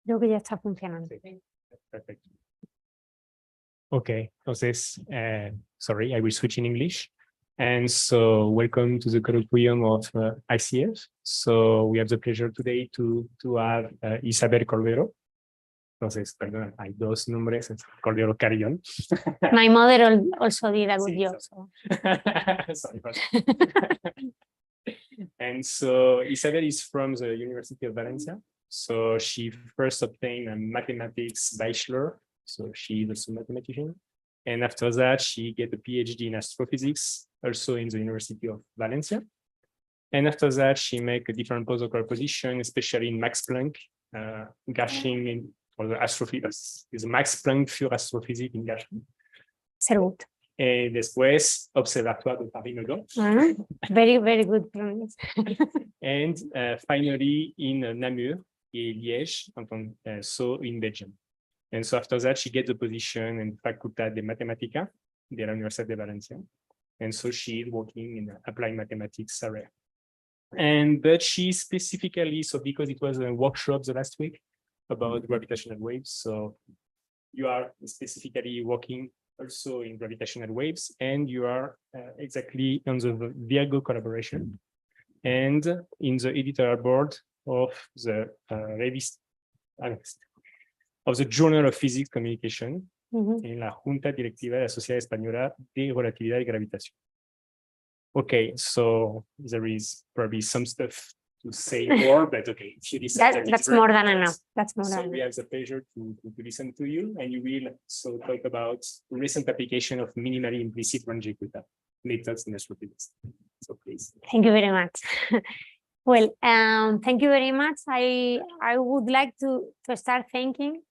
Creo que ya está funcionando. Sí. Perfect. Okay, entonces, sorry, I will switch in English. And so, welcome to the Coloquium of ICF. So, we have the pleasure today to have Isabel Cardero. Entonces, perdón, hay dos nombres, Cardero Carrión. My mother also did a good Sí, job. So. Sorry. And so, Isabel is from the University of Valencia. So, she first obtained a mathematics bachelor. So, she is also a mathematician. And after that, she get a PhD in astrophysics, also in the University of Valencia. And after that, she make a different postdoctoral position, especially in Max Planck, Garching in, or the astrophysics, is Max Planck für Astrophysique in Garching. Sehr gut. Et después, Observatoire de Paris-Meudon. Very, very good promise. And finally, in Namur, et Liège, so in Belgium. And so after that, she gets a position in Facultad de Matemáticas de la Universidad de Valencia. And so she is working in the applied mathematics area. But she specifically, so because it was a workshop the last week about gravitational waves, so you are specifically working also in gravitational waves, and you are exactly on the Virgo collaboration and in the editorial board of the of the Journal of Physics Communication, en la Junta Directiva de la Sociedad Española de Relatividad y Gravitación. Okay, so there is probably some stuff to say more, but okay, if you decide that's more than enough. That's more than we have the pleasure to listen to you, and you will so talk about recent application of minimally implicit range equita methods in astrophysics. So please. Thank you very much. Well, thank you very much. I would like to start thanking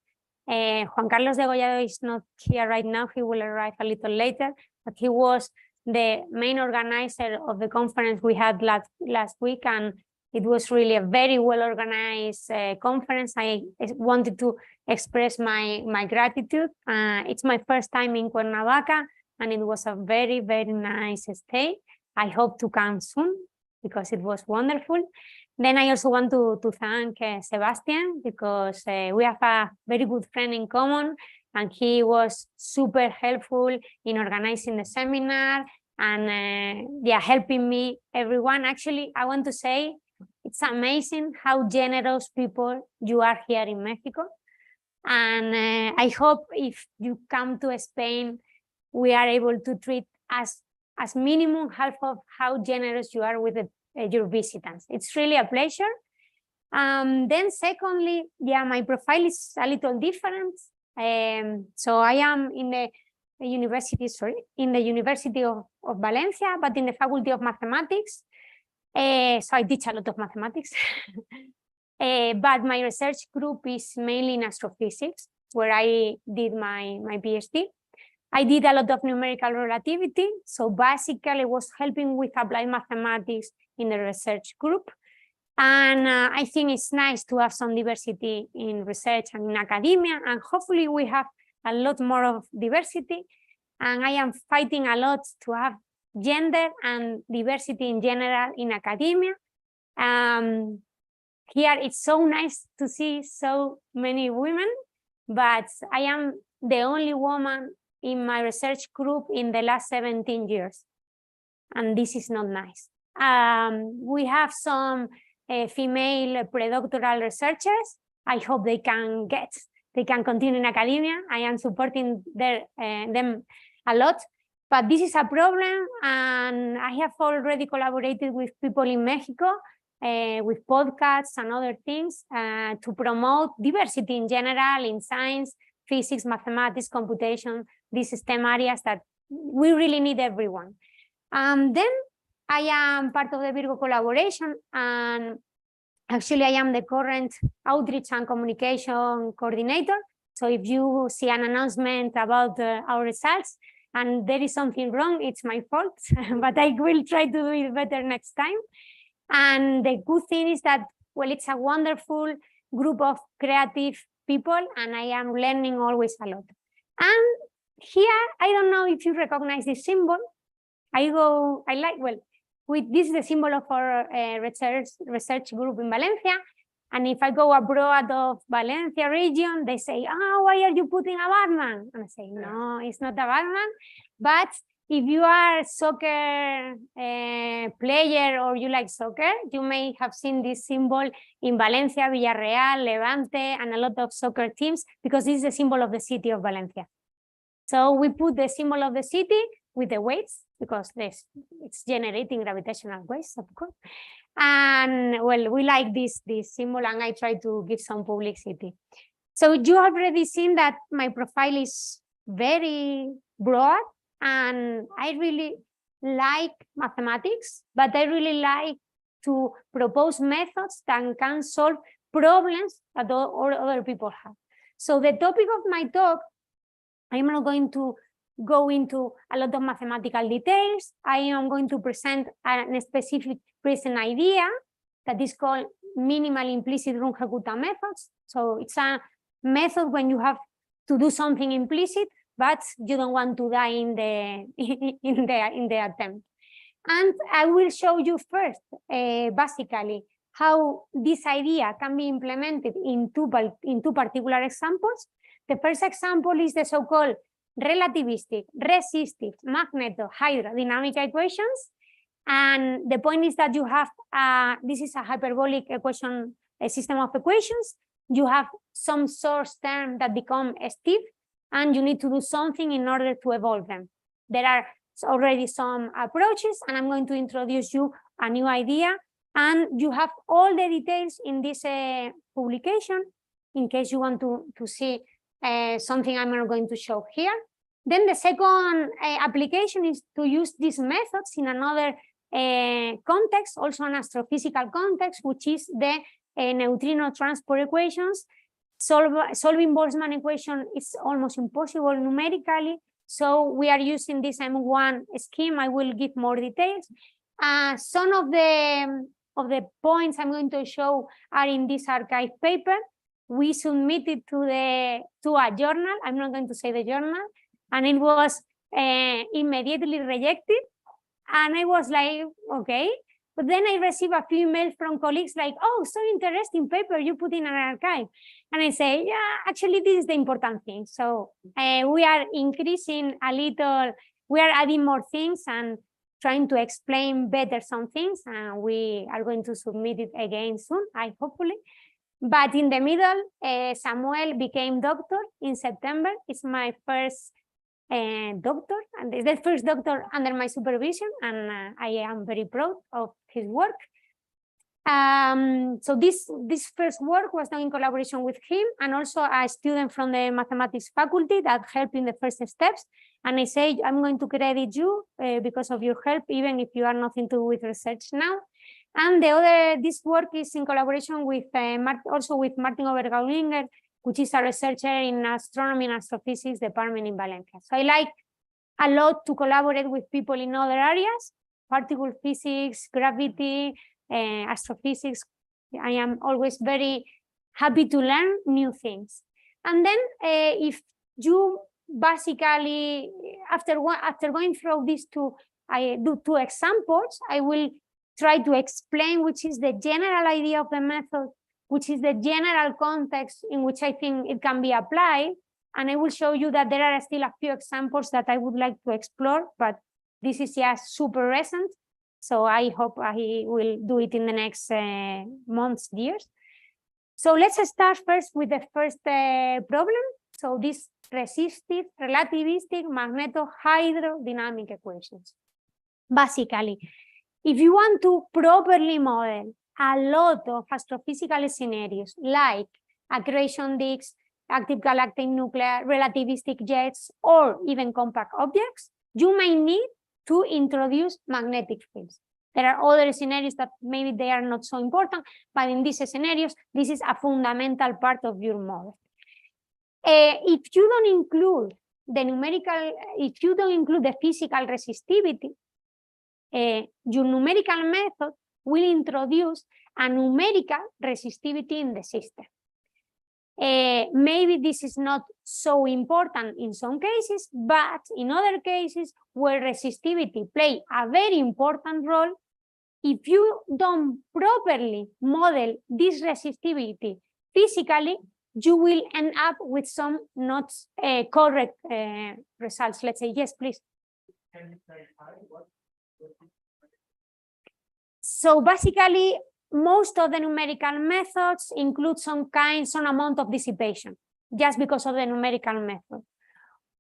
Juan Carlos de Gollado is not here right now. He will arrive a little later, but he was the main organizer of the conference we had last week, and it was really a very well organized conference. I wanted to express my gratitude. It's my first time in Cuernavaca, and it was a very, very nice stay. I hope to come soon because it was wonderful. Then I also want to thank Sebastian, because we have a very good friend in common, and he was super helpful in organizing the seminar and helping me, everyone. Actually, I want to say it's amazing how generous people you are here in Mexico. And I hope if you come to Spain, we are able to treat as minimum half of how generous you are with your visitors. It's really a pleasure. Then secondly, my profile is a little different. So I am in the University of Valencia, but in the Faculty of Mathematics. So I teach a lot of mathematics. But my research group is mainly in astrophysics, where I did my PhD. I did a lot of numerical relativity. So basically I was helping with applied mathematics in the research group. And I think it's nice to have some diversity in research and in academia, and hopefully we have a lot more of diversity. And I am fighting a lot to have gender and diversity in general in academia. Here it's so nice to see so many women, but I am the only woman in my research group in the last 17 years. And this is not nice. We have some female predoctoral researchers. I hope they can continue in academia. I am supporting them a lot, but this is a problem, and I have already collaborated with people in Mexico with podcasts and other things to promote diversity in general in science, physics, mathematics, computation, these STEM areas that we really need everyone. Then I am part of the Virgo collaboration, and actually I am the current outreach and communication coordinator. So if you see an announcement about our results and there is something wrong, it's my fault, but I will try to do it better next time. And the good thing is that, well, it's a wonderful group of creative people, and I am learning always a lot. And here, I don't know if you recognize this symbol. This is the symbol of our research group in Valencia. And if I go abroad of Valencia region, they say, oh, why are you putting a Batman? And I say, no, it's not a Batman. But if you are a soccer player or you like soccer, you may have seen this symbol in Valencia, Villarreal, Levante, and a lot of soccer teams, because this is the symbol of the city of Valencia. So we put the symbol of the city with the waves, because it's generating gravitational waves, of course. And well, we like this symbol, and I try to give some publicity. So you have already seen that my profile is very broad, and I really like mathematics, but I really like to propose methods that can solve problems that other people have. So the topic of my talk, I'm not going to go into a lot of mathematical details. I am going to present a specific present idea that is called minimal implicit Runge-Kutta methods. So it's a method when you have to do something implicit, but you don't want to die in the attempt. And I will show you first, basically, how this idea can be implemented in two particular examples. The first example is the so-called relativistic, resistive, magneto-hydrodynamic equations. And the point is that you have, this is a hyperbolic equation, a system of equations. You have some source term that become stiff, and you need to do something in order to evolve them. There are already some approaches, and I'm going to introduce you a new idea. And you have all the details in this publication, in case you want to see something I'm not going to show here. Then the second application is to use these methods in another context, also an astrophysical context, which is the neutrino transport equations. Solving Boltzmann equation is almost impossible numerically, so we are using this M1 scheme. I will give more details. Some of the points I'm going to show are in this archive paper. We submitted to a journal. I'm not going to say the journal, and it was immediately rejected. And I was like, okay. But then I received a few emails from colleagues like, oh, so interesting paper you put in an archive. And I say, yeah, actually, this is the important thing. So we are increasing a little, we are adding more things and trying to explain better some things. And we are going to submit it again soon, hopefully. But in the middle, Samuel became doctor in September. It's my first doctor, and the first doctor under my supervision, and I am very proud of his work. So this first work was done in collaboration with him, and also a student from the mathematics faculty that helped in the first steps. And I say, I'm going to credit you because of your help, even if you are nothing to do with research now. And this work is in collaboration with also with Martin Obergaulinger, which is a researcher in astronomy and astrophysics department in Valencia. So I like a lot to collaborate with people in other areas, particle physics, gravity, astrophysics. I am always very happy to learn new things. And then if you basically, after going through these two examples, I will try to explain which is the general idea of the method, which is the general context in which I think it can be applied. And I will show you that there are still a few examples that I would like to explore, but this is just super recent. So I hope I will do it in the next months, years. So let's start first with the first problem. So this resistive, relativistic, magneto-hydrodynamic equations. Basically, if you want to properly model a lot of astrophysical scenarios like accretion disks, active galactic nuclei, relativistic jets, or even compact objects, you may need to introduce magnetic fields. There are other scenarios that maybe they are not so important, but in these scenarios, this is a fundamental part of your model. If you don't include the numerical, if you don't include the physical resistivity, your numerical method will introduce a numerical resistivity in the system. Maybe this is not so important in some cases, but in other cases where resistivity plays a very important role, if you don't properly model this resistivity physically, you will end up with some not correct results. Let's say, yes, please. Can you clarify what? So basically, most of the numerical methods include some amount of dissipation, just because of the numerical method.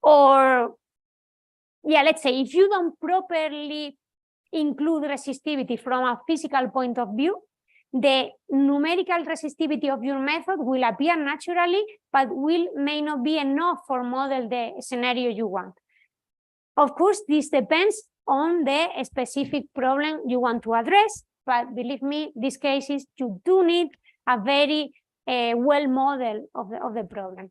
Or, yeah, let's say if you don't properly include resistivity from a physical point of view, the numerical resistivity of your method will appear naturally, but may not be enough for model the scenario you want. Of course, this depends on the specific problem you want to address, but believe me, these cases, you do need a very well model of the problem.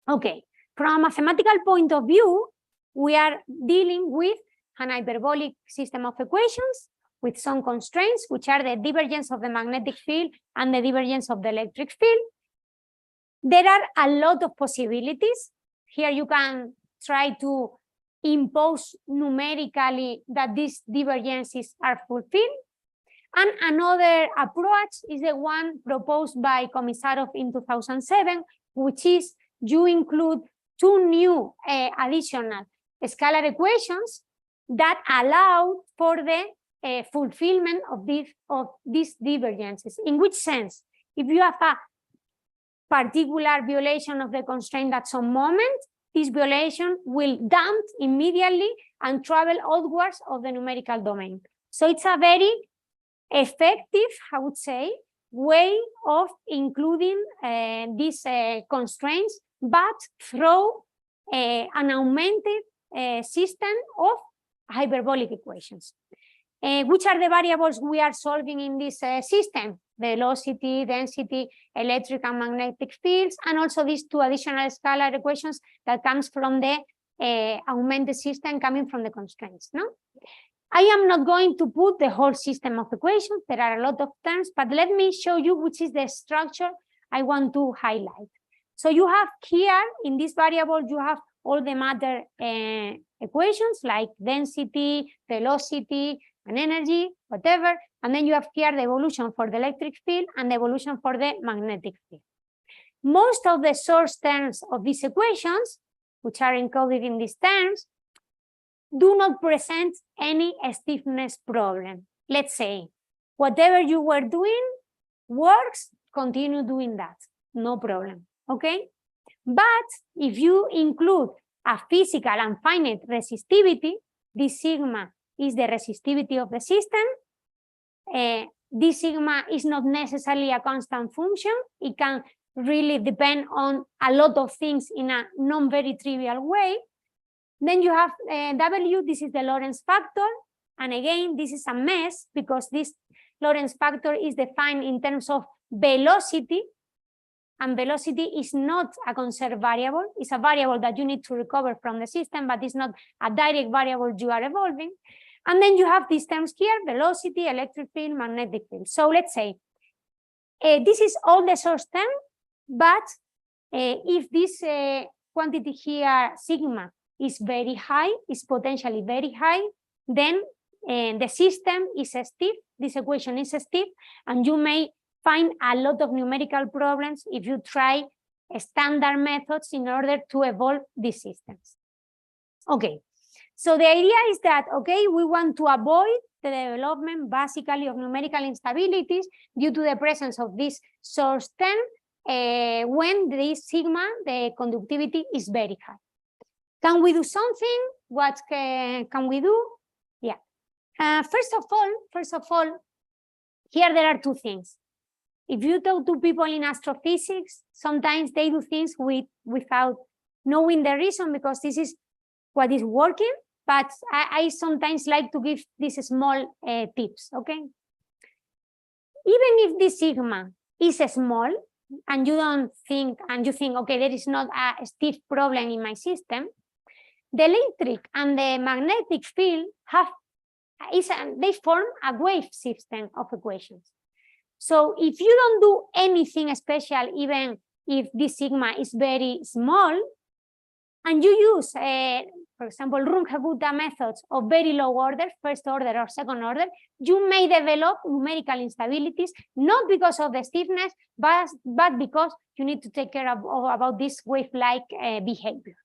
Okay, from a mathematical point of view, we are dealing with an hyperbolic system of equations with some constraints, which are the divergence of the magnetic field and the divergence of the electric field. There are a lot of possibilities. Here you can try to impose numerically that these divergences are fulfilled. And another approach is the one proposed by Komisarov in 2007, which is you include two new additional scalar equations that allow for the fulfillment of these divergences. In which sense? If you have a particular violation of the constraint at some moment, this violation will dump immediately and travel outwards of the numerical domain. So it's a very effective, I would say, way of including these constraints, but through an augmented system of hyperbolic equations. Which are the variables we are solving in this system? Velocity, density, electric and magnetic fields, and also these two additional scalar equations that comes from the augmented system coming from the constraints. No, I am not going to put the whole system of equations. There are a lot of terms, but let me show you which is the structure I want to highlight. So you have here in this variable, you have all the matter equations like density, velocity, and energy, whatever. And then you have here the evolution for the electric field and the evolution for the magnetic field. Most of the source terms of these equations, which are encoded in these terms, do not present any stiffness problem. Let's say, whatever you were doing works, continue doing that, no problem, okay? But if you include a physical and finite resistivity, this sigma is the resistivity of the system. This sigma is not necessarily a constant function. It can really depend on a lot of things in a non-very trivial way. Then you have W, this is the Lorentz factor. And again, this is a mess because this Lorentz factor is defined in terms of velocity. And velocity is not a conserved variable. It's a variable that you need to recover from the system, but it's not a direct variable you are evolving. And then you have these terms here, velocity, electric field, magnetic field. So let's say this is all the source term, but if this quantity here, sigma, is very high, is potentially very high, then the system is stiff, this equation is stiff, and you may find a lot of numerical problems if you try standard methods in order to evolve these systems. Okay, so the idea is that, okay, we want to avoid the development basically of numerical instabilities due to the presence of this source term when this sigma, the conductivity is very high. Can we do something? What can we do? Yeah. First of all, here there are two things. If you talk to people in astrophysics, sometimes they do things without knowing the reason because this is what is working. But I sometimes like to give these small tips, okay? Even if this sigma is small and you don't think, and you think, okay, there is not a stiff problem in my system, the electric and the magnetic field they form a wave system of equations. So if you don't do anything special, even if this sigma is very small, and you use for example, Runge-Kutta methods of very low order, first order or second order, you may develop numerical instabilities, not because of the stiffness, but because you need to take care of about this wave-like behavior.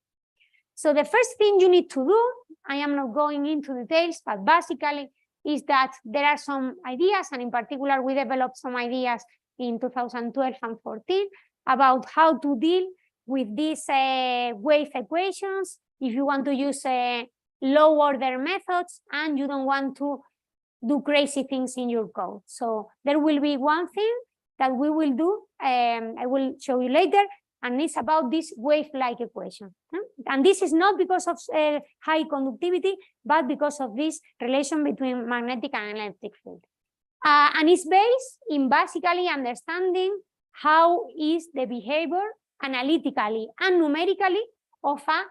So the first thing you need to do, I am not going into details, but basically is that there are some ideas, and in particular, we developed some ideas in 2012 and 14 about how to deal with these wave equations if you want to use low order methods and you don't want to do crazy things in your code. So there will be one thing that we will do, I will show you later, and it's about this wave-like equation. And this is not because of high conductivity, but because of this relation between magnetic and electric field. And it's based in basically understanding how is the behavior analytically and numerically of a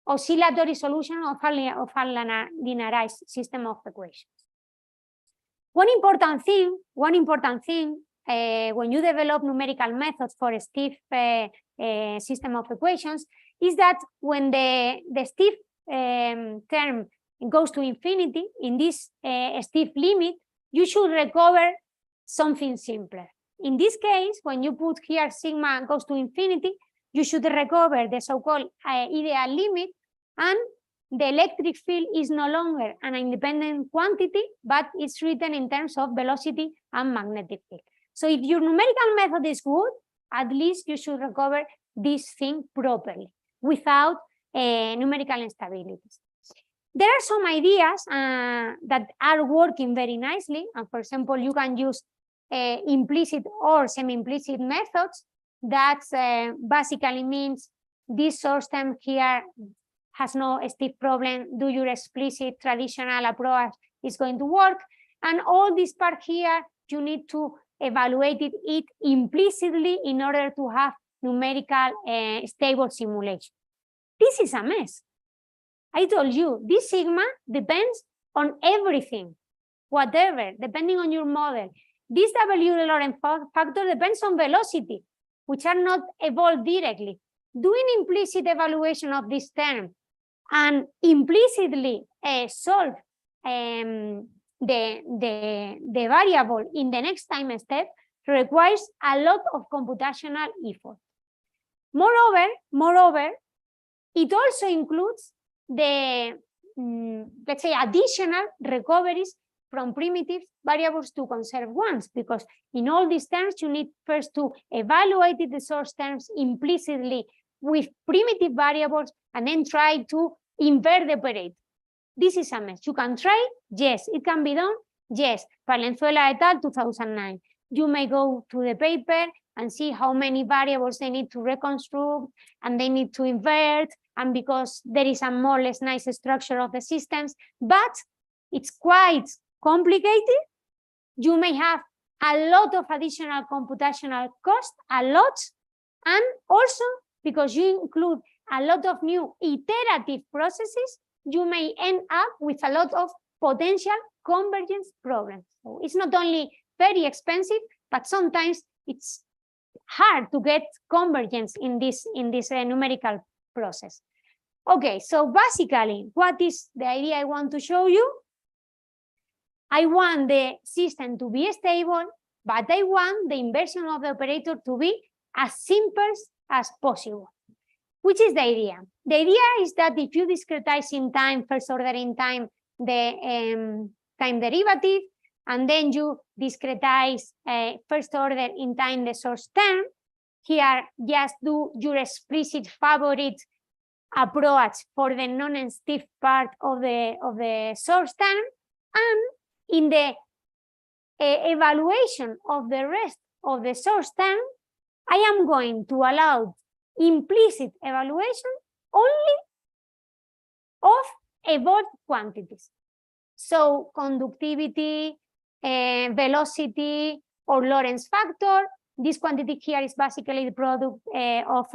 oscillatory solution of a linearized system of equations. One important thing when you develop numerical methods for a stiff system of equations is that when the stiff term goes to infinity, in this stiff limit, you should recover something simpler. In this case, when you put here sigma goes to infinity, you should recover the so-called ideal limit, and the electric field is no longer an independent quantity, but it's written in terms of velocity and magnetic field. So if your numerical method is good, at least you should recover this thing properly without numerical instabilities. There are some ideas that are working very nicely. And for example, you can use implicit or semi-implicit methods. That basically means this source term here has no stiff problem. Do your explicit traditional approach is going to work. And all this part here, you need to evaluate it implicitly in order to have numerical stable simulation. This is a mess. I told you, this sigma depends on everything, whatever, depending on your model. This W Lorentz factor depends on velocity, which are not evolved directly. Doing implicit evaluation of this term and implicitly solve the variable in the next time step requires a lot of computational effort. Moreover, it also includes the, let's say, additional recoveries from primitive variables to conserve ones, because in all these terms, you need first to evaluate the source terms implicitly with primitive variables and then try to invert the operator. This is a mess. You can try, yes. It can be done, yes. Valenzuela et al. 2009. You may go to the paper and see how many variables they need to reconstruct and they need to invert, and because there is a more or less nice structure of the systems, but it's quite complicated. You may have a lot of additional computational cost, a lot, and also because you include a lot of new iterative processes, you may end up with a lot of potential convergence problems. So it's not only very expensive, but sometimes it's hard to get convergence in this numerical process. Okay, so basically, what is the idea I want to show you? I want the system to be stable, but I want the inversion of the operator to be as simple as possible. Which is the idea? The idea is that if you discretize in time, first order in time, the time derivative, and then you discretize first order in time the source term, here just do your explicit favorite approach for the non-stiff part of the source term, and in the evaluation of the rest of the source term, I am going to allow implicit evaluation only of evolved quantities. So conductivity, velocity, or Lorentz factor. This quantity here is basically the product of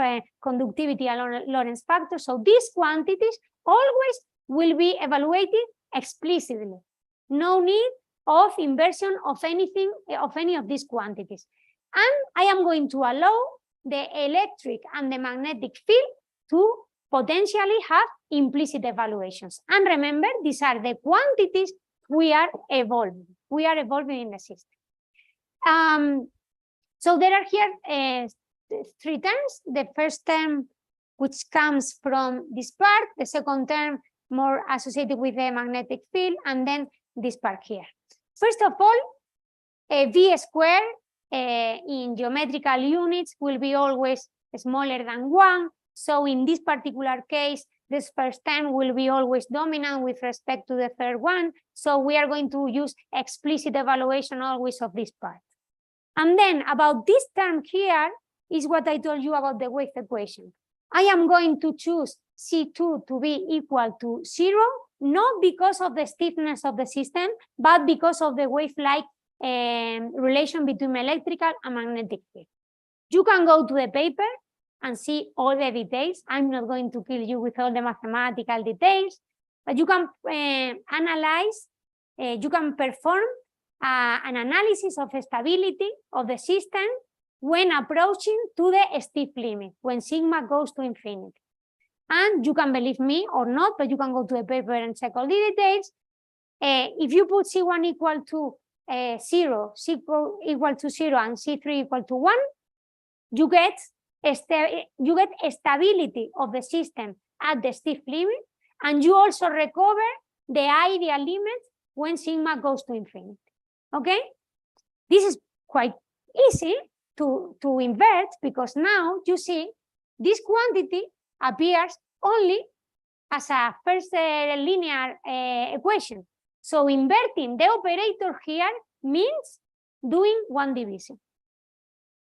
conductivity and Lorentz factor. So these quantities always will be evaluated explicitly. No need of inversion of anything, of any of these quantities. And I am going to allow the electric and the magnetic field to potentially have implicit evaluations. And remember, these are the quantities we are evolving. We are evolving in the system. So there are here 3 terms. The first term, which comes from this part, the second term more associated with the magnetic field, and then this part here. First of all, V squared in geometrical units will be always smaller than 1. So in this particular case, this first term will be always dominant with respect to the third one. So we are going to use explicit evaluation always of this part. And then about this term here is what I told you about the wave equation. I am going to choose C2 to be equal to 0, not because of the stiffness of the system, but because of the wave-like relation between electrical and magnetic field. You can go to the paper and see all the details. I'm not going to kill you with all the mathematical details, but you can analyze, you can perform an analysis of stability of the system when approaching to the stiff limit, when sigma goes to infinity. And you can believe me or not, but you can go to the paper and check all the details. If you put C1 equal to 0, C2 equal to 0, and C3 equal to 1, you get stability of the system at the stiff limit, and you also recover the ideal limit when sigma goes to infinity. Okay? This is quite easy to invert, because now you see this quantity appears only as a first linear equation. So inverting the operator here means doing 1 division.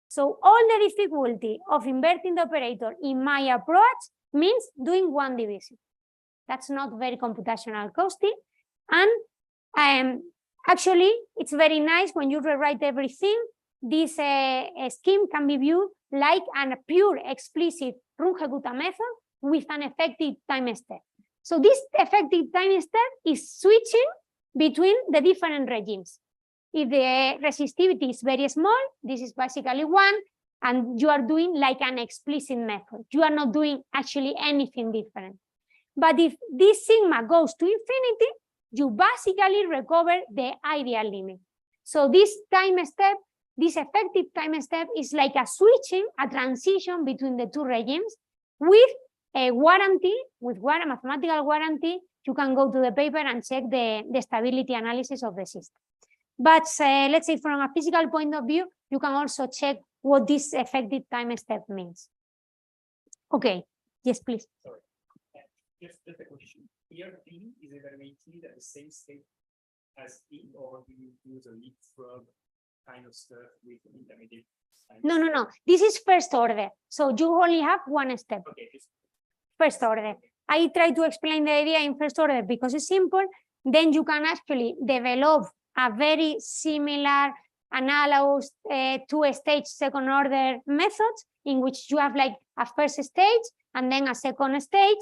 So all the difficulty of inverting the operator in my approach means doing 1 division. That's not very computational costly. And actually, it's very nice when you rewrite everything. This scheme can be viewed like a pure explicit Runge-Kutta method with an effective time step. So this effective time step is switching between the different regimes. If the resistivity is very small, this is basically 1, and you are doing like an explicit method. You are not doing actually anything different. But if this sigma goes to infinity, you basically recover the ideal limit. So this time step, this effective time step is like a switching, a transition between the 2 regimes with a warranty, with a mathematical warranty. You can go to the paper and check the stability analysis of the system. But let's say from a physical point of view, you can also check what this effective time step means. Okay, yes, please. Sorry. Just a question. Here, P is evaluated at the same state as P, or do you use a leapfrog kind of stuff with intermediate? No. This is first order. So you only have 1 step. Okay. First order. I try to explain the idea in first order because it's simple. Then you can actually develop a very similar analogous 2-stage second order methods in which you have like a first stage and then a second stage.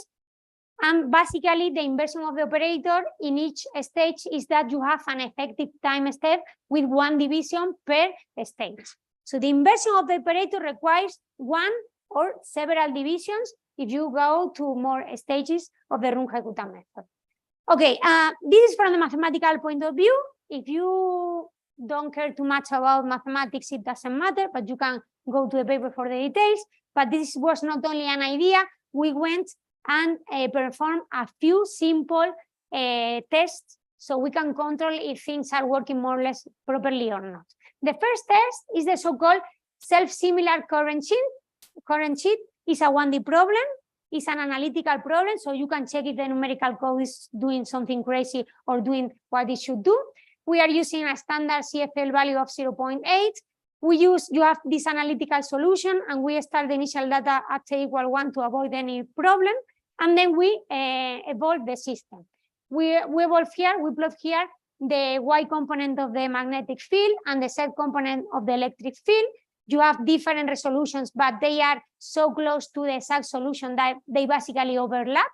And basically the inversion of the operator in each stage is that you have an effective time step with 1 division per stage. So the inversion of the operator requires 1 or several divisions if you go to more stages of the Runge-Kutta method. Okay, this is from the mathematical point of view. If you don't care too much about mathematics, it doesn't matter, but you can go to the paper for the details. But this was not only an idea. We went and performed a few simple tests so we can control if things are working more or less properly or not. The first test is the so-called self-similar current sheet. Current sheet is a 1D problem. It's an analytical problem, so you can check if the numerical code is doing something crazy or doing what it should do. We are using a standard CFL value of 0.8. You have this analytical solution, and we start the initial data at t=1 to avoid any problem, and then we evolve the system. We evolve here, we plot here the Y component of the magnetic field and the Z component of the electric field. You have different resolutions, but they are so close to the exact solution that they basically overlap.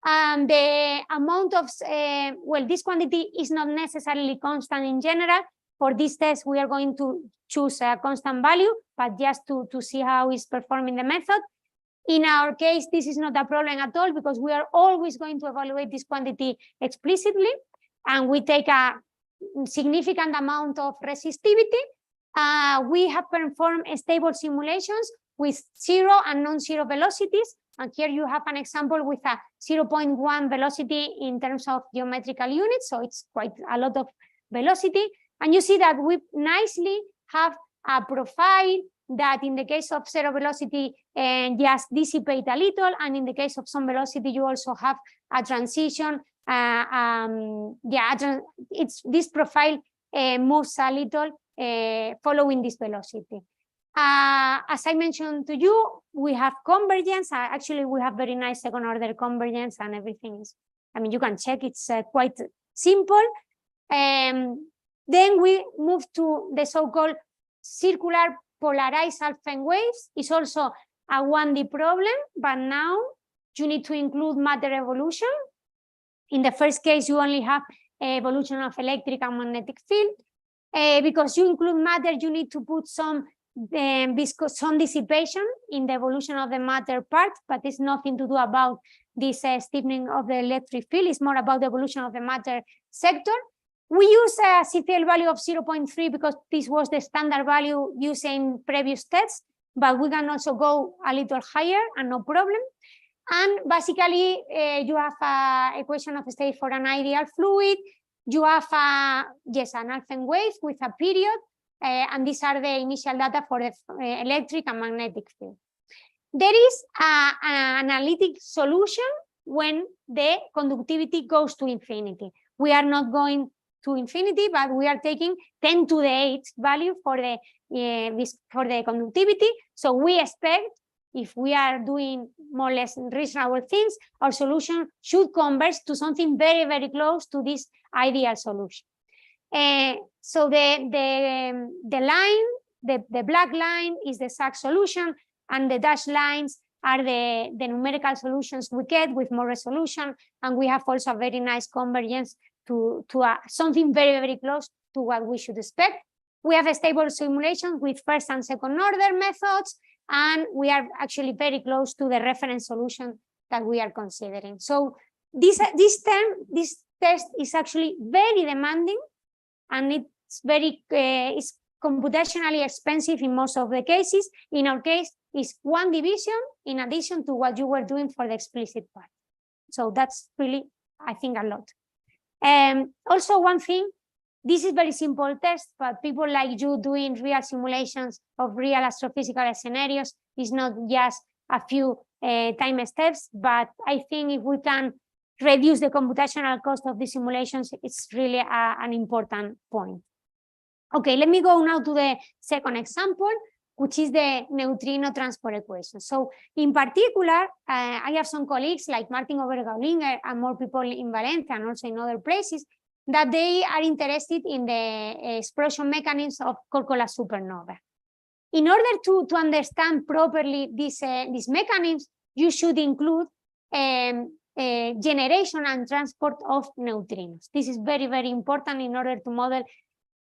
And the amount of, this quantity is not necessarily constant in general. For this test, we are going to choose a constant value, but just to see how it's performing the method. In our case, this is not a problem at all because we are always going to evaluate this quantity explicitly, and we take a significant amount of resistivity. We have performed stable simulations with 0 and non-zero velocities. And here you have an example with a 0.1 velocity in terms of geometrical units. So it's quite a lot of velocity. And you see that we nicely have a profile that in the case of 0 velocity just dissipate a little. And in the case of some velocity, you also have a transition. This profile moves a little following this velocity. As I mentioned to you, we have convergence. Actually, we have very nice second order convergence, and everything is, I mean, you can check, it's quite simple. Then we move to the so-called circular polarized Alfvén waves. It's also a 1D problem, but now you need to include matter evolution. In the first case, you only have evolution of electric and magnetic field. Because you include matter, you need to put some dissipation in the evolution of the matter part, but it's nothing to do about this stiffening of the electric field. It's more about the evolution of the matter sector. We use a CTL value of 0.3 because this was the standard value used in previous tests, but we can also go a little higher and no problem. And basically, you have an equation of state for an ideal fluid. You have an Alfvén wave with a period, and these are the initial data for the electric and magnetic field. There is an analytic solution when the conductivity goes to infinity. We are not going to infinity, but we are taking 10 to the 8 value for the conductivity. So we expect, if we are doing more or less reasonable things, our solution should converge to something very, very close to this ideal solution. So the black line is the exact solution, and the dashed lines are the numerical solutions we get with more resolution, and we have also a very nice convergence to something very, very close to what we should expect. We have a stable simulation with first and second order methods, and we are actually very close to the reference solution that we are considering. So this test is actually very demanding, and it's computationally expensive in most of the cases. In our case, it's 1 division in addition to what you were doing for the explicit part. So that's really, I think, a lot. Also, one thing, this is very simple test, but people like you doing real simulations of real astrophysical scenarios is not just a few time steps, but I think if we can reduce the computational cost of the simulations, it's really an important point. Okay, let me go now to the second example, which is the neutrino transport equation. So in particular, I have some colleagues like Martin Obergaulinger and more people in Valencia and also in other places that they are interested in the explosion mechanisms of Corcola supernova. In order to understand properly these mechanisms, you should include generation and transport of neutrinos. This is very, very important in order to model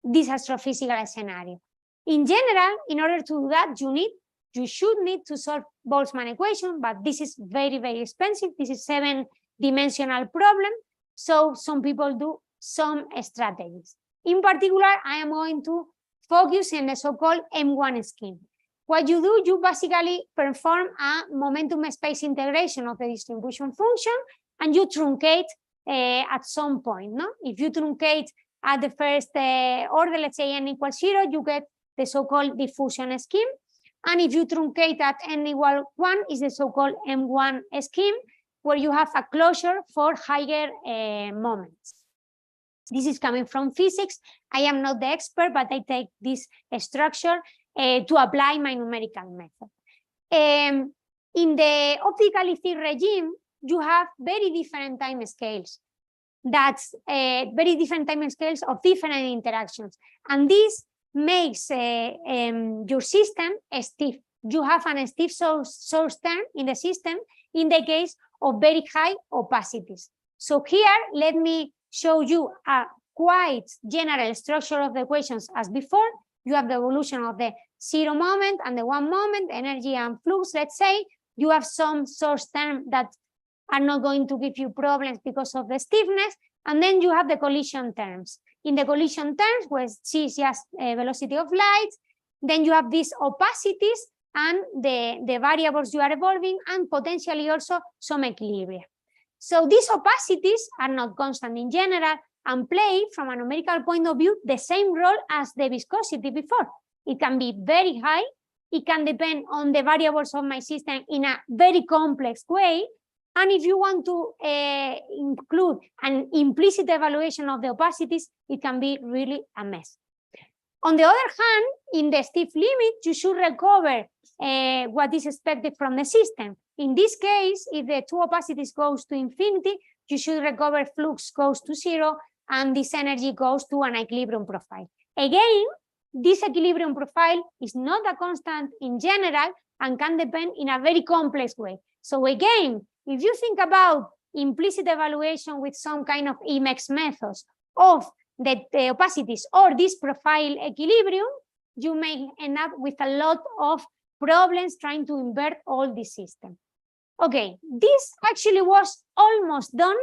this astrophysical scenario. In general, in order to do that, you should need to solve Boltzmann equation, but this is very, very expensive. This is 7-dimensional problem. So some people do some strategies. In particular, I am going to focus in the so-called M1 scheme. What you do, you basically perform a momentum space integration of the distribution function, and you truncate at some point. No? If you truncate at the first order, let's say n equals 0, you get the so-called diffusion scheme. And if you truncate at n equal 1, is the so-called M1 scheme, where you have a closure for higher moments. This is coming from physics. I am not the expert, but I take this structure to apply my numerical method. In the optically thin regime, you have very different time scales. That's very different time scales of different interactions. And this makes your system stiff. You have an stiff source term in the system in the case of very high opacities. So here, let me show you a quite general structure of the equations as before. You have the evolution of the 0 moment and the 1 moment, energy and flux, let's say. you have some source terms that are not going to give you problems because of the stiffness, and then you have the collision terms. In the collision terms, where c is just velocity of light, then you have these opacities and the variables you are evolving, and potentially also some equilibria. So these opacities are not constant in general and play, from a numerical point of view, the same role as the viscosity before. It can be very high. It can depend on the variables of my system in a very complex way. And if you want to include an implicit evaluation of the opacities, it can be really a mess. On the other hand, in the stiff limit, you should recover what is expected from the system. In this case, if the two opacities goes to infinity, you should recover flux goes to zero, and this energy goes to an equilibrium profile. Again, this equilibrium profile is not a constant in general and can depend in a very complex way. So again, if you think about implicit evaluation with some kind of IMEX methods of the opacities or this profile equilibrium, you may end up with a lot of problems trying to invert all the system. Okay, this actually was almost done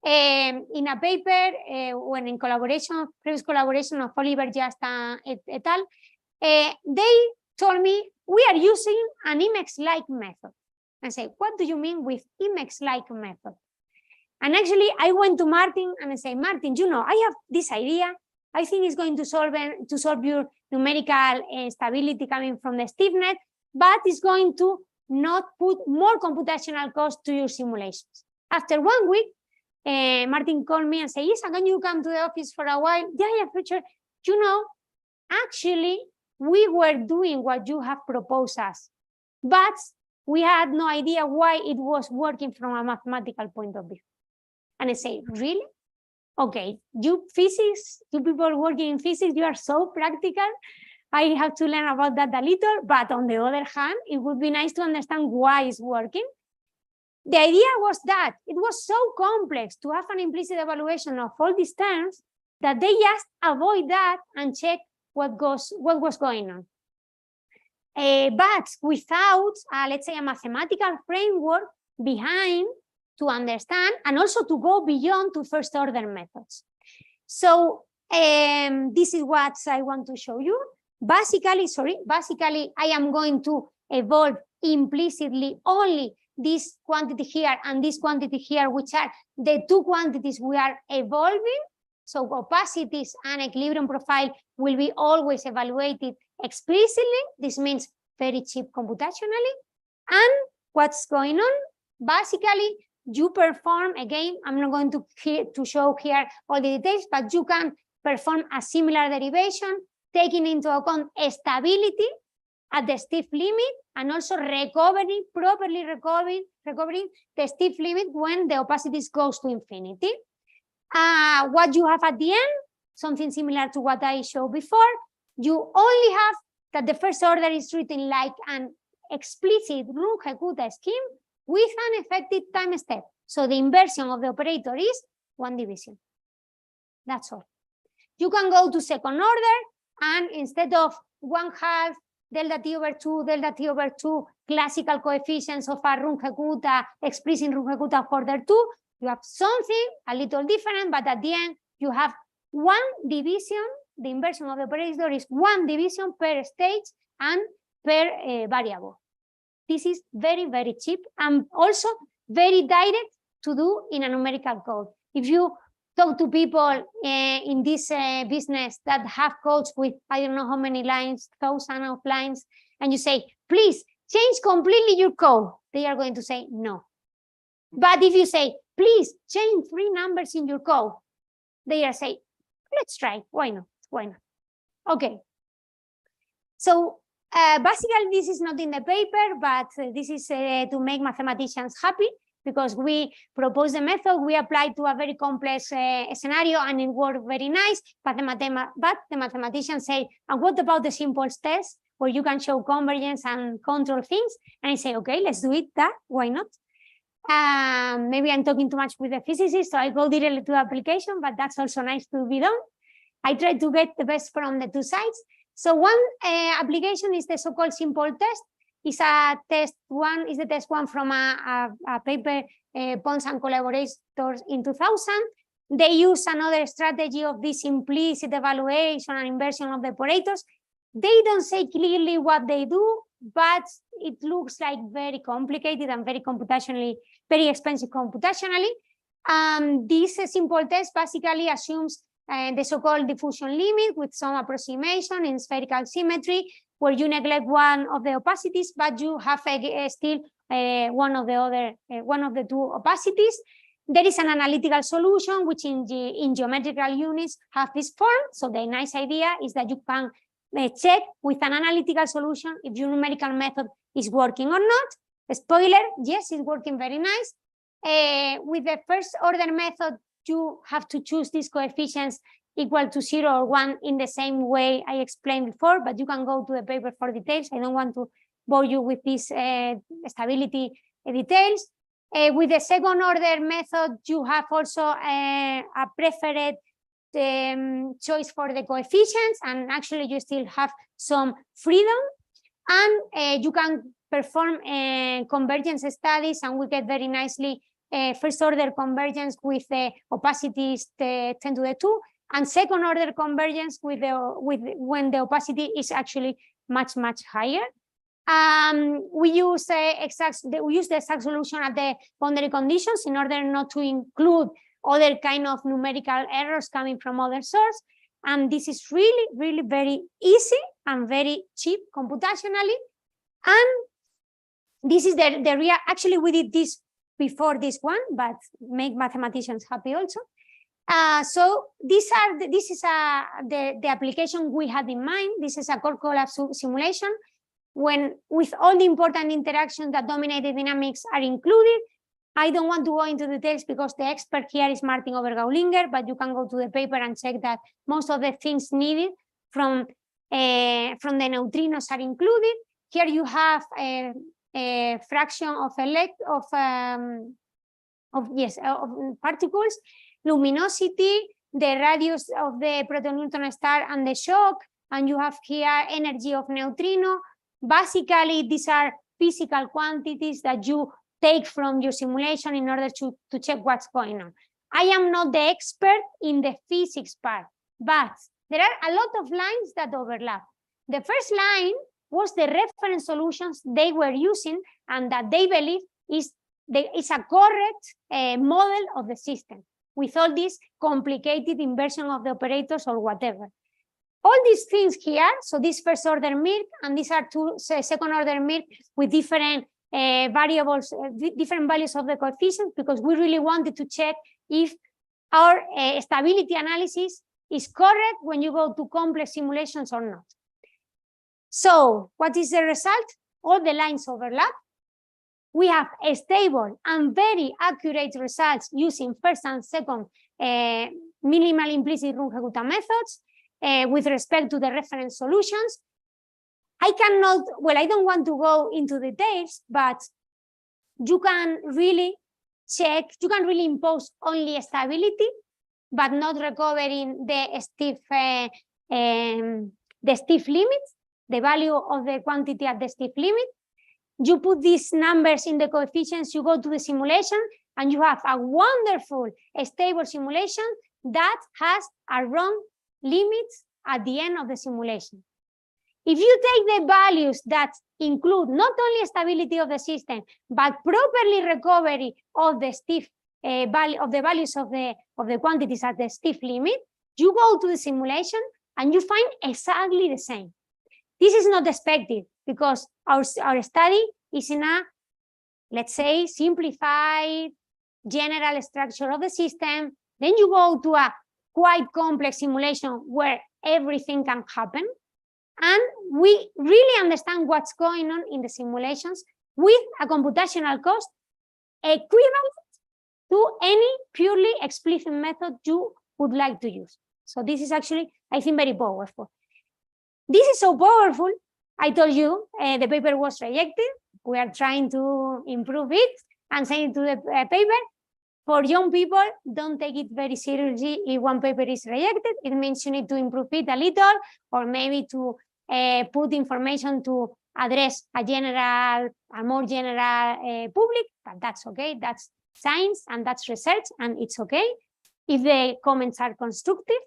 in a paper when in collaboration, previous collaboration of Oliver Just et al. They told me we are using an IMEX-like method. I say, what do you mean with IMEX-like method? And actually, I went to Martin and I say, Martin, you know, I have this idea. I think it's going to solve your numerical stability coming from the stiffness, but it's going to not put more computational cost to your simulations. After 1 week, Martin called me and said, Isa, can you come to the office for a while? Yeah, future. You know, actually, we were doing what you have proposed us, but we had no idea why it was working from a mathematical point of view. And I say, really? Okay, you people working in physics, you are so practical. I have to learn about that a little, but on the other hand, it would be nice to understand why it's working. The idea was that it was so complex to have an implicit evaluation of all these terms that they just avoid that and check what was going on. But without, let's say, a mathematical framework behind to understand and also to go beyond to first order methods. So this is what I want to show you. Basically, I am going to evolve implicitly only this quantity here and this quantity here, which are the two quantities we are evolving. So opacities and equilibrium profile will be always evaluated explicitly. This means very cheap computationally. And what's going on? Basically, you perform, again, I'm not going to show here all the details, but you can perform a similar derivation, taking into account stability at the stiff limit and also properly recovering the stiff limit when the opacities goes to infinity. What you have at the end, something similar to what I showed before, you only have that the first order is written like an explicit Runge-Kutta scheme with an effective time step. So the inversion of the operator is 1 division. That's all. You can go to second order, and instead of 1/2 delta t over 2 classical coefficients of a Runge-Kutta, explicit Runge-Kutta of order 2, you have something a little different, but at the end you have 1 division. The inversion of the operator is 1 division per stage and per variable. This is very, very cheap and also very direct to do in a numerical code. If you talk to people in this business that have codes with I don't know how many lines, thousands of lines, and you say, please change completely your code, they are going to say no. But if you say, please change 3 numbers in your code, they are saying, let's try, why not? Why not? Okay. So basically, this is not in the paper, but this is to make mathematicians happy, because we propose the method, we apply to a very complex scenario, and it worked very nice. But the mathematicians say, and what about the simple test where you can show convergence and control things? And I say, okay, let's do it. Why not? Maybe I'm talking too much with the physicists, so I go directly to application, but that's also nice to be done. I try to get the best from the two sides. So one application is the so-called simple test. is a test one, is the test one from a paper, Pons and collaborators in 2000. They use another strategy of this implicit evaluation and inversion of the operators. They don't say clearly what they do, but it looks like very complicated and very computationally, very expensive computationally. This simple test basically assumes the so-called diffusion limit with some approximation in spherical symmetry, where you neglect one of the opacities, but you have still one of the two opacities. There is an analytical solution, which in geometrical units have this form. So the nice idea is that you can check with an analytical solution if your numerical method is working or not. Spoiler, yes, it's working very nice. With the first order method, you have to choose these coefficients equal to 0 or 1 in the same way I explained before, but you can go to the paper for details. I don't want to bore you with these stability details. With the second order method, you have also a preferred choice for the coefficients, and actually you still have some freedom, and you can perform convergence studies, and we get very nicely first order convergence with the opacities 10 to the 2, and second order convergence with when the opacity is actually much higher. We use the exact solution at the boundary conditions in order not to include other kind of numerical errors coming from other source. And this is really very easy and very cheap computationally. And this is the real, actually we did this before this one, but make mathematicians happy also. So this is the application we had in mind. This is a core collapse simulation when with all the important interactions that dominate the dynamics are included. I don't want to go into details because the expert here is Martin Obergaulinger, but you can go to the paper and check that most of the things needed from the neutrinos are included. Here you have a fraction of particles, luminosity, the radius of the protoneutron star and the shock, and you have here energy of neutrino. Basically, these are physical quantities that you take from your simulation in order to check what's going on. I am not the expert in the physics part, but there are a lot of lines that overlap. The first line was the reference solutions they were using and that they believe is a correct model of the system with all this complicated inversion of the operators or whatever. All these things here, so this first order Mirk, and these are two second order Mirk with different variables, different values of the coefficients, because we really wanted to check if our stability analysis is correct when you go to complex simulations or not. So what is the result? All the lines overlap. We have a stable and very accurate results using first and second minimal implicit Runge-Kutta methods with respect to the reference solutions. I don't want to go into details, but you can really check, you can really impose only stability, but not recovering the stiff limits, the value of the quantity at the stiff limit. You put these numbers in the coefficients, you go to the simulation, and you have a wonderful stable simulation that has a wrong limit at the end of the simulation. If you take the values that include not only stability of the system, but properly recovery of the stiff value of the values of the quantities at the stiff limit, you go to the simulation and you find exactly the same. This is not expected because our study is in a, let's say, simplified general structure of the system. Then you go to a quite complex simulation where everything can happen. And we really understand what's going on in the simulations with a computational cost equivalent to any purely explicit method you would like to use. So this is actually, I think, very powerful. This is so powerful. I told you the paper was rejected. We are trying to improve it and send it to the paper. For young people, don't take it very seriously if one paper is rejected. It means you need to improve it a little, or maybe to put information to address a more general public, but that's okay. That's science and that's research, and it's okay if the comments are constructive.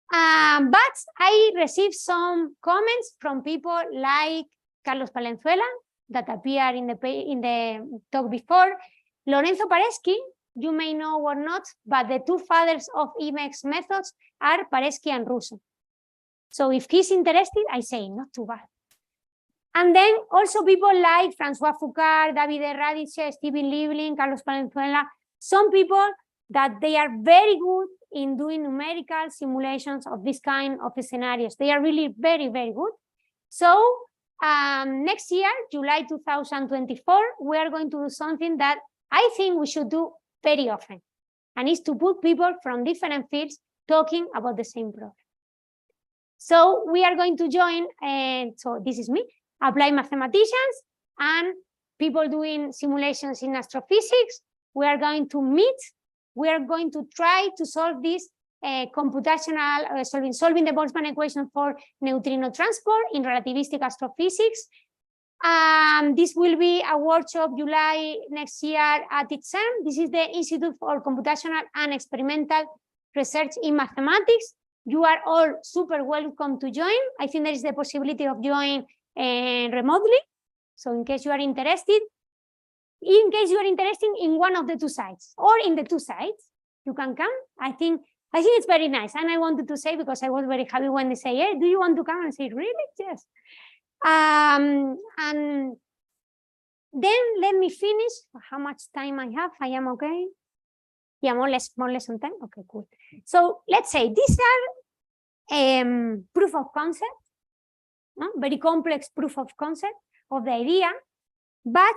But I received some comments from people like Carlos Palenzuela, that appeared in the talk before, Lorenzo Pareschi, you may know or not, but the two fathers of IMEX methods are Pareschi and Russo. So if he's interested, I say, not too bad. And then also people like François Foucault, Davide Radice, Stephen Liebling, Carlos Palenzuela, some people that they are very good in doing numerical simulations of this kind of scenarios. They are really very, very good. So next year, July 2024, we are going to do something that I think we should do very often, and is to put people from different fields talking about the same problem. So we are going to join, and so this is me, applied mathematicians and people doing simulations in astrophysics. We are going to meet. We are going to try to solve this computational, solving the Boltzmann equation for neutrino transport in relativistic astrophysics. This will be a workshop July next year at ICF. This is the Institute for Computational and Experimental Research in Mathematics. You are all super welcome to join. I think there is the possibility of joining remotely. So in case you are interested, in one of the two sites or in the two sites, you can come. I think it's very nice. And I wanted to say, because I was very happy when they say, hey, do you want to come? And I say, really? Yes. And then let me finish. How much time I have? I am okay. Yeah, more or less on time. Okay, cool. So let's say these are proof of concept, no? Very complex proof of concept of the idea. But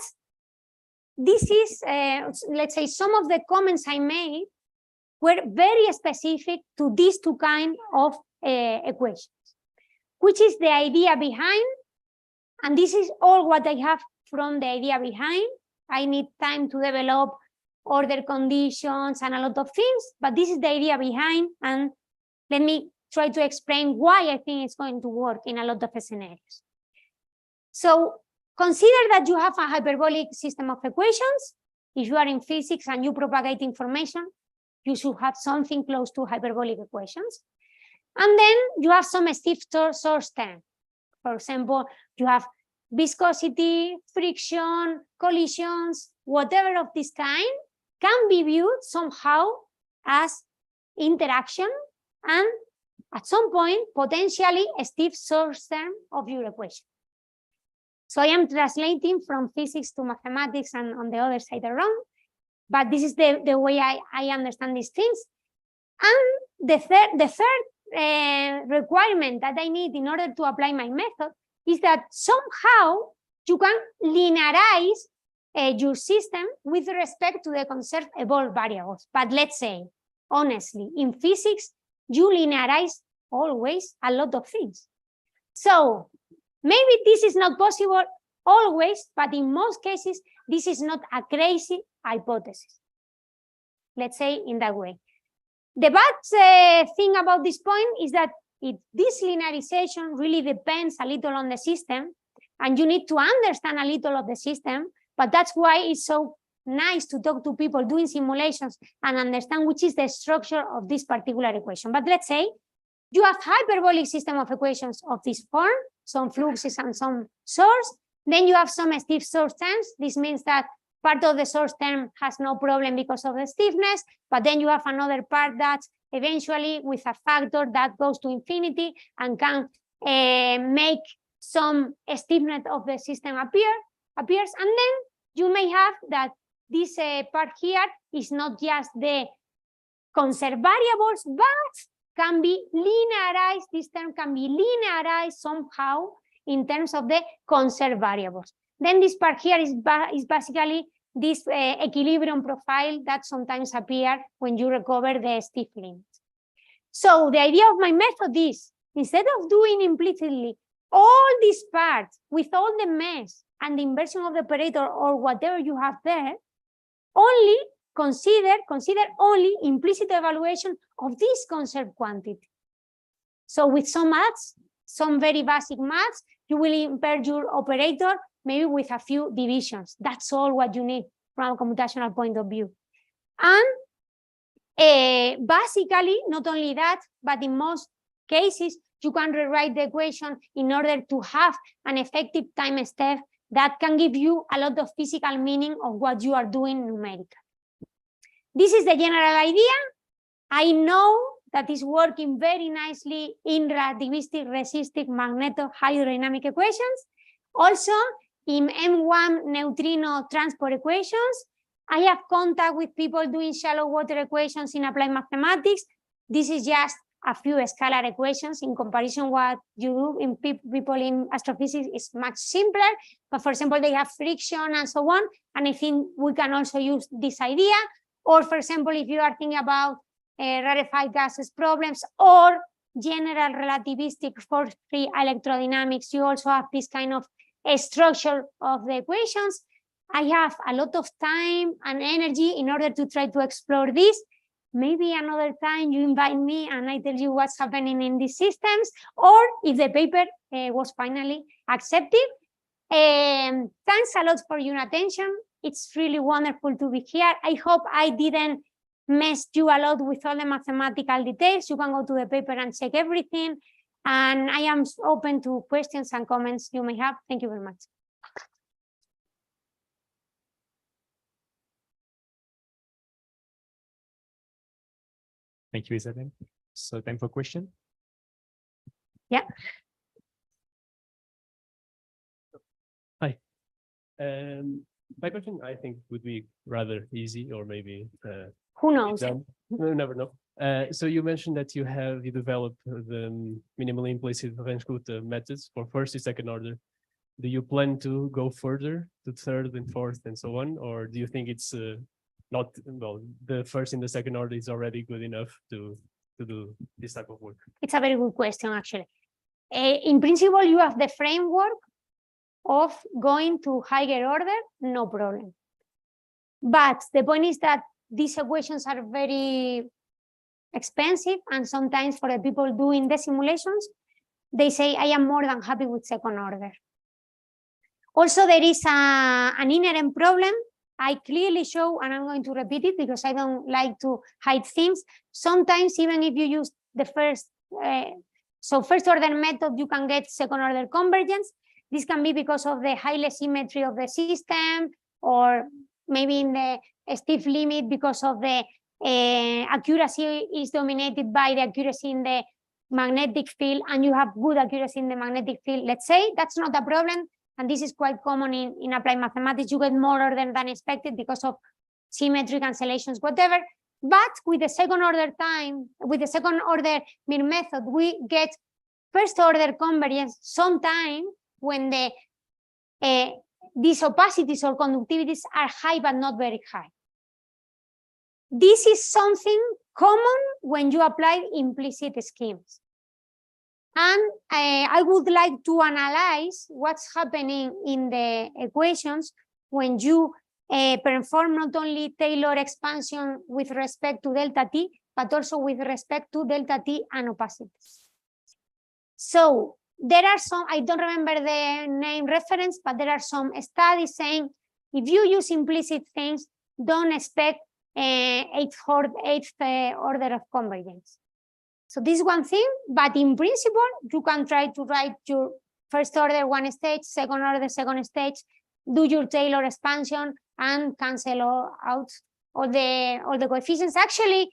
this is, let's say, some of the comments I made were very specific to these two kinds of equations, which is the idea behind. And this is all what I have from the idea behind. I need time to develop order conditions and a lot of things, but this is the idea behind. And let me try to explain why I think it's going to work in a lot of scenarios. So consider that you have a hyperbolic system of equations. If you are in physics and you propagate information, you should have something close to hyperbolic equations. And then you have some stiff source term. For example, you have viscosity, friction, collisions, whatever of this kind can be viewed somehow as interaction and at some point potentially a stiff source term of your equation. So I am translating from physics to mathematics and on the other side around, but this is the way I understand these things. And the third requirement that I need in order to apply my method is that somehow you can linearize your system with respect to the conserved evolved variables. But let's say, honestly, in physics, you linearize always a lot of things. So maybe this is not possible always, but in most cases, this is not a crazy hypothesis. Let's say in that way. The bad thing about this point is that this linearization really depends a little on the system, and you need to understand a little of the system, but that's why it's so nice to talk to people doing simulations and understand which is the structure of this particular equation. But let's say you have hyperbolic system of equations of this form, some fluxes and some source, then you have some stiff source terms. This means that part of the source term has no problem because of the stiffness, but then you have another part that eventually with a factor that goes to infinity and can make some stiffness of the system appears, and then you may have that this part here is not just the conserved variables, but can be linearized. This term can be linearized somehow in terms of the conserved variables. Then this part here is basically this equilibrium profile that sometimes appear when you recover the stiff limits. So the idea of my method is, instead of doing implicitly all these parts with all the mess and the inversion of the operator or whatever you have there, only consider only implicit evaluation of this conserved quantity. So with some maths, some very basic maths, you will impair your operator, maybe with a few divisions. That's all what you need from a computational point of view. And basically, not only that, but in most cases, you can rewrite the equation in order to have an effective time step that can give you a lot of physical meaning of what you are doing numerically. This is the general idea. I know that is working very nicely in relativistic, resistive, magneto-hydrodynamic equations. Also, in M1 neutrino transport equations, I have contact with people doing shallow water equations in applied mathematics. This is just a few scalar equations in comparison what you do in people in astrophysics is much simpler. But for example, they have friction and so on. And I think we can also use this idea. Or for example, if you are thinking about rarefied gases problems or general relativistic force-free electrodynamics, you also have this kind of structure of the equations. I have a lot of time and energy in order to try to explore this. Maybe another time you invite me and I tell you what's happening in these systems, or if the paper was finally accepted. Thanks a lot for your attention. It's really wonderful to be here. I hope I didn't mess you a lot with all the mathematical details. You can go to the paper and check everything. And I am open to questions and comments you may have. Thank you very much. Thank you, Isabel. So time for question. Yeah. Hi. My question, I think, would be rather easy, or maybe who knows? We'll never know. So you mentioned that you developed the minimally implicit Range-Kutta methods for first and second order. Do you plan to go further to third and fourth and so on, or do you think it's not, well, the first and the second order is already good enough to do this type of work? It's a very good question, actually. In principle, you have the framework of going to higher order, no problem. But the point is that these equations are very expensive, and sometimes for the people doing the simulations, they say, I am more than happy with second order. Also, there is an inherent problem. I clearly show, and I'm going to repeat it because I don't like to hide things. Sometimes, even if you use the first order method, you can get second order convergence. This can be because of the high symmetry of the system, or maybe in the stiff limit because of the accuracy is dominated by the accuracy in the magnetic field, and you have good accuracy in the magnetic field. Let's say that's not a problem. And this is quite common in applied mathematics. You get more order than expected because of symmetry, cancellations, whatever. But with the second order Mir method, we get first order convergence sometime when these opacities or conductivities are high but not very high. This is something common when you apply implicit schemes. And I would like to analyze what's happening in the equations when you perform not only Taylor expansion with respect to delta t, but also with respect to delta t and opacities. So there are some, I don't remember the name reference, but there are some studies saying if you use implicit things, don't expect eighth order of convergence. So this is one thing, but in principle, you can try to write your first order one stage, second order second stage, do your Taylor expansion, and cancel out all the coefficients. Actually,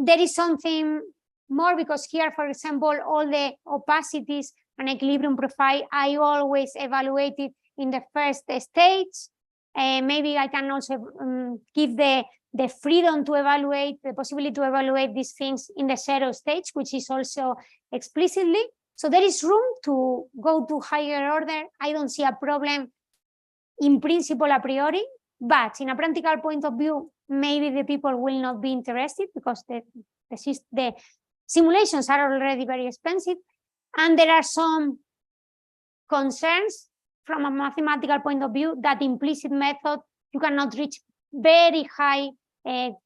there is something more, because here, for example, all the opacities and equilibrium profile, I always evaluate it in the first stage. Maybe I can also give the freedom to evaluate, the possibility to evaluate these things in the zero stage, which is also explicitly. So there is room to go to higher order. I don't see a problem in principle a priori, but in a practical point of view, maybe the people will not be interested because the simulations are already very expensive. And there are some concerns from a mathematical point of view that implicit method, you cannot reach very high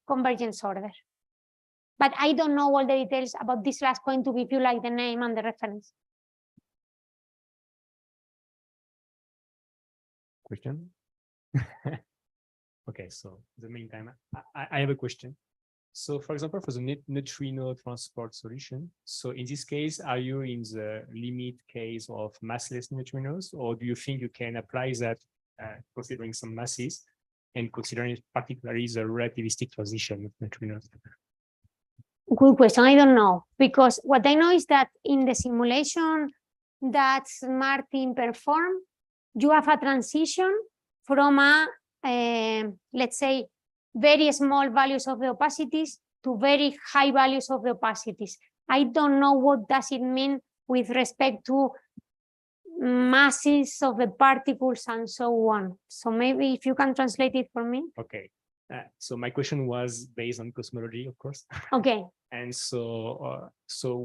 convergence order. But I don't know all the details about this last point to give you like the name and the reference. question. Okay, so in the meantime, I have a question. So for example, for the neutrino transport solution, so in this case, are you in the limit case of massless neutrinos, or do you think you can apply that considering some masses and considering particularly the relativistic transition of neutrinos? Good question. I don't know, because what I know is that in the simulation that Martin performed, you have a transition from let's say, very small values of the opacities to very high values of the opacities. I don't know what does it mean with respect to masses of the particles and so on. So maybe if you can translate it for me. Okay. So my question was based on cosmology, of course. Okay. And so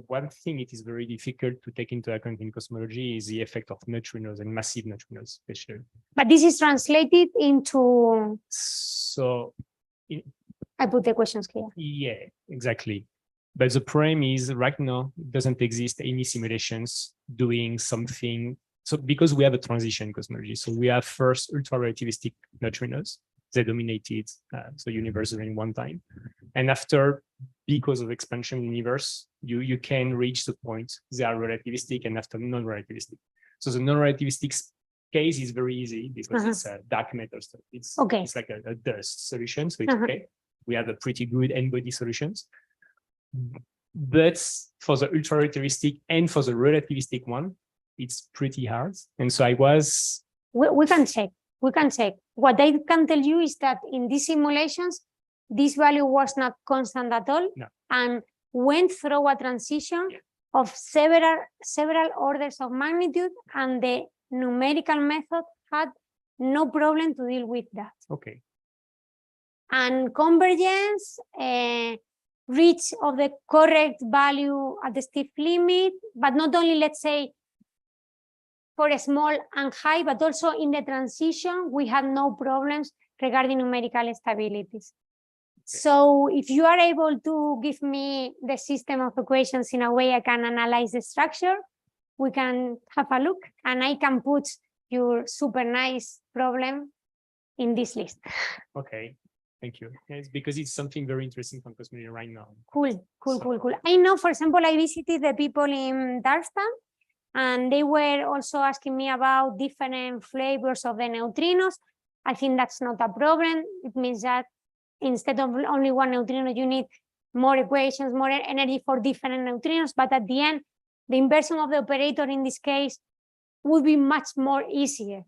one thing it is very difficult to take into account in cosmology is the effect of neutrinos and massive neutrinos, especially. But this is translated into. So. I put the questions here. Yeah, exactly. But the problem is right now, it doesn't exist any simulations doing something. So because we have a transition in cosmology, so we have first ultra-relativistic neutrinos. They dominated the universe during one time. And after, because of expansion of the universe, you can reach the point they are relativistic and after non-relativistic. So the non-relativistic case is very easy because it's a dark matter stuff. It's like a dust solution, so it's okay. We have a pretty good n-body solutions. But for the ultra-relativistic and for the relativistic one, it's pretty hard. And so I was... We can check. We can check. What I can tell you is that in these simulations, this value was not constant at all and went through a transition of several orders of magnitude, and the numerical method had no problem to deal with that. Okay. And convergence, reach of the correct value at the stiff limit, but not only, let's say, for a small and high, but also in the transition, we had no problems regarding numerical stabilities. So if you are able to give me the system of equations in a way I can analyze the structure, we can have a look and I can put your super nice problem in this list. Okay, thank you. Yes, because it's something very interesting from cosmology right now. Cool. I know, for example, I visited the people in Darmstadt, and they were also asking me about different flavors of the neutrinos. I think that's not a problem. It means that instead of only one neutrino, you need more equations, more energy for different neutrinos. But at the end, the inversion of the operator in this case would be much more easier.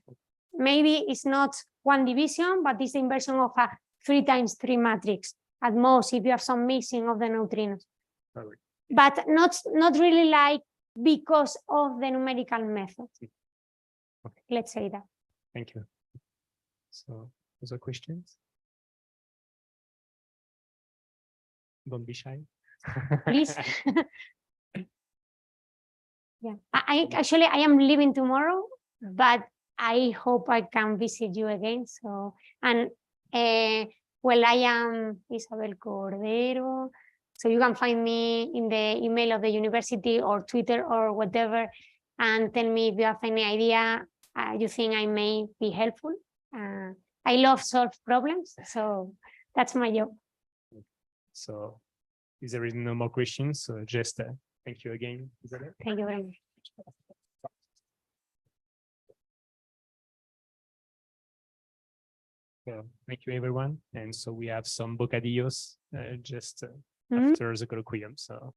Maybe it's not one division, but it's the inversion of a 3 times 3 matrix at most if you have some mixing of the neutrinos. Perfect. But not really like because of the numerical method. Okay. Let's say that. Thank you. So, other questions? Don't be shy. Please. Yeah. I am leaving tomorrow, but I hope I can visit you again. So, and well, I am Isabel Cardero. So you can find me in the email of the university or Twitter or whatever, and tell me if you have any idea you think I may be helpful. I love solve problems, so that's my job. So if there is no more questions, so just thank you again, Isabel. Thank you very much. So thank you, everyone. And so we have some bocadillos just after the colloquium. So